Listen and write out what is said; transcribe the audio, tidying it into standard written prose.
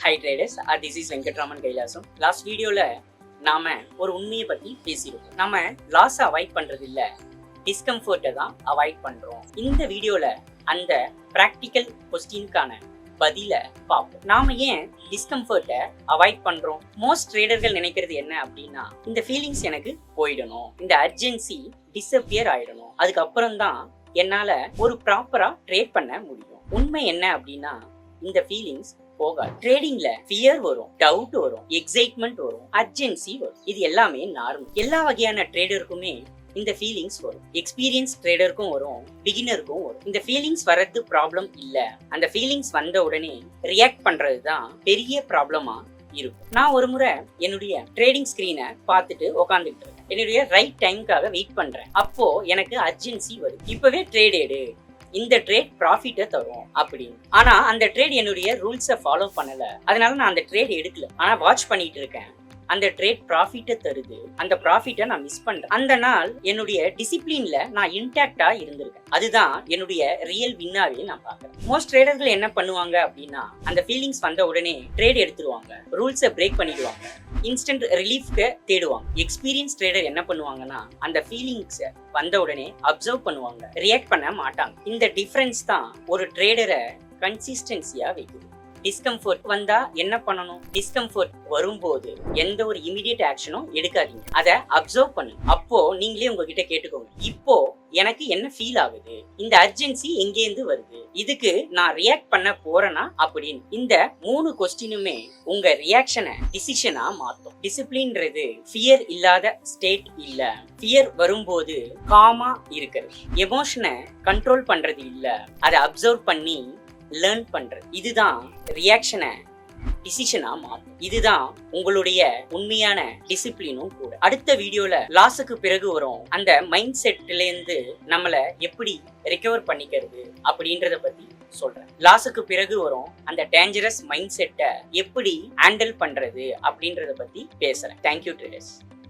Hi traders, this is Venkatraman Kailasam. Last வீடியோல நாம ஒரு உண்மையை பத்தி பேசியிருக்கோம். நாம லாஸ் அவாய்ட் பண்றது இல்ல, டிஸ்கம்ஃபர்ட்டை தான் அவாய்ட் பண்றோம். இந்த வீடியோல அந்த பிராக்டிக்கல் கொஸ்டினுக்கான பதில பார்ப்போம். நாம ஏன் டிஸ்கம்ஃபர்ட்டை அவாய்ட் பண்றோம்? மோஸ்ட் ட்ரேடர்கள் நினைக்கிறது என்ன அப்படின்னா, இந்த ஃபீலிங்ஸ் எனக்கு போயிடணும், இந்த அர்ஜென்சி டிஸப்பியர் ஆயிடணும், அதுக்கப்புறம் தான் என்னால ஒரு ப்ராப்பரா ட்ரேட் பண்ண முடியும். உண்மை என்ன அப்படின்னா, இந்த ஃபீலிங்ஸ் போகாது. ட்ரேடிங்ல ஃபியர் வரும், டவுட் வரும், எக்ஸைட்மெண்ட் வரும், அர்ஜென்சி வரும். இது எல்லாமே நார்மல். எல்லா வகையான ட்ரேடருக்குமே இந்த ஃபீலிங்ஸ் வரும். எக்ஸ்பீரியன்ஸ் ட்ரேடருக்கும் வரும், பிகினருக்கும் வரும். இந்த ஃபீலிங்ஸ் வர்றது ப்ராப்ளம் இல்ல, அந்த ஃபீலிங்ஸ் வந்த உடனே ரியாக்ட் பண்றது தான் பெரிய ப்ராப்ளமா இருக்கும். நான் ஒரு முறை என்னுடைய ட்ரேடிங் ஸ்கிரீனை பார்த்துட்டு உட்காந்துட்டு இருக்கேன். என்னுடைய ரைட் டைமுக்காக வெயிட் பண்றேன். அப்போ எனக்கு அர்ஜென்சி வருது, இப்பவே ட்ரேட் எடு, இந்த ட்ரேட் ப்ராஃபிட்டை தரும் அப்படின்னு. ஆனா அந்த ட்ரேட் என்னுடைய ரூல்ஸை ஃபாலோ பண்ணல, அதனால நான் அந்த ட்ரேட் எடுக்கல. ஆனா வாட்ச் பண்ணிட்டு இருக்கேன், அந்த ட்ரேட் ப்ராஃபிட்டை தருது, அந்த ப்ராஃபிட்டை நான் மிஸ் பண்றேன். அந்த நாள் என்னுடைய டிசிப்ளின்ல நான் இன்டாக்டா இருந்திருக்கேன். அதுதான் என்னுடைய ரியல் வின்னாவே நான் பார்க்கறேன். மோஸ்ட் ட்ரேடர்கள் என்ன பண்ணுவாங்க அப்படின்னா, அந்த ஃபீலிங்ஸ் வந்த உடனே ட்ரேட் எடுத்துருவாங்க, ரூல்ஸை பிரேக் பண்ணிடுவாங்க, இன்ஸ்டன்ட் ரிலீஃப்க்கு தேடுவாங்க. எக்ஸ்பீரியன்ஸ் ட்ரேடர் என்ன பண்ணுவாங்கன்னா, அந்த ஃபீலிங்ஸை வந்த உடனே அப்சர்வ் பண்ணுவாங்க, ரியாக்ட் பண்ண மாட்டாங்க. இந்த டிஃபரன்ஸ் தான் ஒரு ட்ரேடரை கன்சிஸ்டன்சியா வைக்குது. டிஸ்கம்ஃபர்ட் வந்தா என்ன பண்ணணும்? டிஸ்கம்ஃபர்ட் வரும்போது எந்த ஒரு இமிடியேட் ஆக்ஷனும் எடுக்காதீங்க, அதை அப்சர்வ் பண்ணுங்க. அப்போ நீங்களே உங்ககிட்ட கேட்டுக்கோங்க, இப்போ எனக்கு என்ன ஃபீல் ஆகுது, இந்த அர்ஜென்சி எங்கேருந்து வருது, இதுக்கு நான் ரியாக்ட் பண்ண போறேனா அப்படின்னு. இந்த 3 கொஸ்டினுமே உங்க ரியாக்ஷனை டிசிஷனா மாத்தும். டிசிப்ளின்றது ஃபியர் இல்லாத ஸ்டேட் இல்ல, ஃபியர் வரும்போது காமா இருக்கிறது. எமோஷனை கண்ட்ரோல் பண்றது இல்ல, அதை அப்சர்வ் பண்ணி லேர்ன் பண்றது. இதுதான் ரியாக்ஷனை டிசிஷனா மாத்தும். இதுதான் உங்களுடைய உண்மையான டிசிப்ளினும் கூட. அடுத்த வீடியோல லாஸுக்கு பிறகு வரும் அந்த மைண்ட் செட்ல இருந்து நம்மள எப்படி ரெக்கவர் பண்ணிக்கிறது அப்படின்றத பத்தி சொல்றேன். லாஸுக்கு பிறகு வரும் அந்த டேஞ்சரஸ் மைண்ட் செட்டை எப்படி ஹேண்டில் பண்றது அப்படின்றத பத்தி பேசுறேன். Thank you traders.